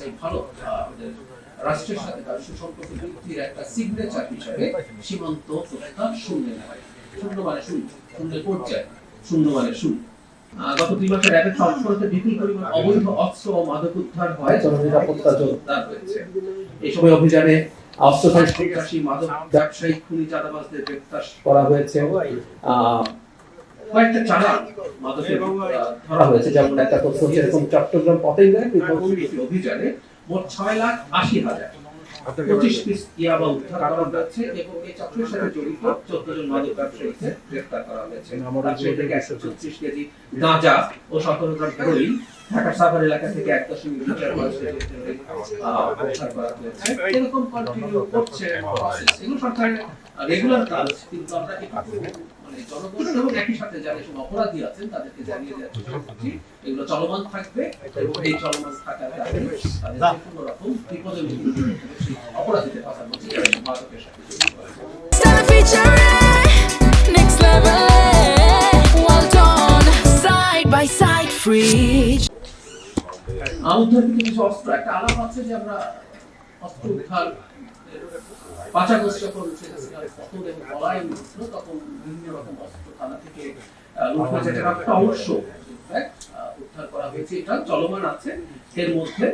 চাই ভালো আমাদের রাষ্ট্রের সাথে তার সুসম্পর্ক বৃদ্ধির একটা সিগনেচার হিসাবে সীমান্ত প্রত্যাহার শূন্য নেয়। শূন্য মানে শূন্য, শূন্যের পর্যায়ে, শূন্য মানে শূন্য। গত 2 মাসে র্যাবের সংস্করণে বিপুল পরিমাণ অবৈধ অস্ত্র ও মাদক উদ্ধার হয়, জননিরাপত্তা জোরদার হয়েছে। এই সময় অভিযানে অস্ত্রধারী সন্ত্রাসী, মাদক ব্যবসায়ী, খুনি, চাঁদাবাজদের গ্রেফতার করা হয়েছে। কয়েকটা চালান মাদকের ধরা হয়েছে, যেমন একটা তথ্য হচ্ছে এরকম চট্টগ্রাম পতেঙ্গায় অভিযানে মোট 6,80,000 25 পিস ইয়াবা উদ্ধার করা হয়েছে এবং এই চক্রের সাথে জড়িত 14 জন মাদক ব্যবসায়ীকে গ্রেফতার করা হয়েছে। রাজশাহী থেকে 136 কেজি গাঁজা ও 17 গ্রাম হেরোইন, ঢাকার সাভার এলাকা থেকে 1.2 কেজি উদ্ধার করা হয়েছে। এরকম কন্টিনিউ করছে প্রসেস। এগুলো সরকারের রেগুলার কাজ, কিন্তু আমরা একটু মানে জনগণ এবং একই সাথে যারা সব অপরাধী আছেন তাদেরকে জানিয়ে দেওয়ার চেষ্টা করছি এগুলো চলমান থাকবে এবং এই চলমান থাকার কারণে তাদের যে কোনো রকম বিপদের মুখে অপরাধীদের কথা বলছি যারা মাদকের সাথে জড়িত আছে। Next level, well done, side by side, free. উদ্ধারকৃত কিছু অস্ত্র, একটা আলাপ আছে যে আমরা অস্ত্র উদ্ধার পাচারগ্রস্ত যখন পতন এবং পলায়ন হচ্ছিল তখন বিভিন্ন রকম অস্ত্র থানা থেকে লুট হয়েছে, একটা অংশ উদ্ধার করা হয়েছে। এটা চলমান আছে। এর মধ্যে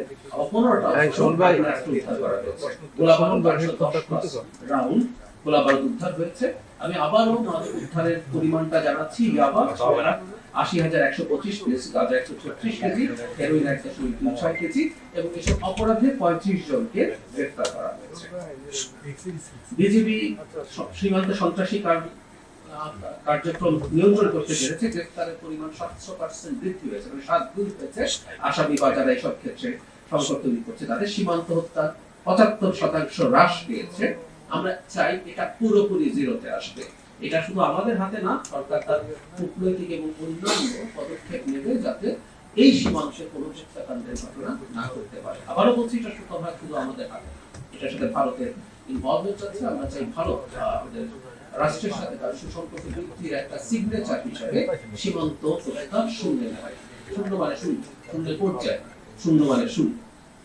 15টা অস্ত্র উদ্ধার করা হয়েছে। রাউন্ড গোলা বারুদ উদ্ধার হয়েছে। আমি আবারও মাদক উদ্ধারের পরিমাণটা জানাচ্ছি। ইয়াবা 80,125 পিস, গাঁজা 136 কেজি, হেরোইন 1.26 কেজি এবং এসব অপরাধে 35 জনকে গ্রেফতার করা হয়েছে। বিজিবি সীমান্ত সন্ত্রাসী কার্যক্রম নিয়ন্ত্রণ করতে পেরেছে। গ্রেফতারের পরিমাণ 700% বৃদ্ধি হয়েছে, মানে 7 গুণ হয়েছে। আসামি বা যারা এইসব ক্ষেত্রে সংকট তৈরি করছে তাদের সীমান্ত হত্যা 75% হ্রাস পেয়েছে। আমরা চাই এটা পুরোপুরি জিরোতে আসবে। এটা শুধু আমাদের হাতে না, সরকার তার কূটনৈতিক এবং অন্যান্য পদক্ষেপ নেবে যাতে এই সীমান্তে কোনো হত্যাকাণ্ডের ঘটনা না করতে পারে। আবারও বলছি, এটা শুধু আমাদের হাতে না, এটার সাথে ভারতের ইনভলভমেন্ট আছে। আমরা চাই ভারত আমাদের রাষ্ট্রের সাথে তার সুসম্পর্ক বৃদ্ধির একটা সিগনেচার হিসাবে সীমান্ত প্রত্যাহার শূন্য নেয়। শূন্য মানে শূন্য, শূন্যের পর্যায়ে, শূন্য মানে শূন্য।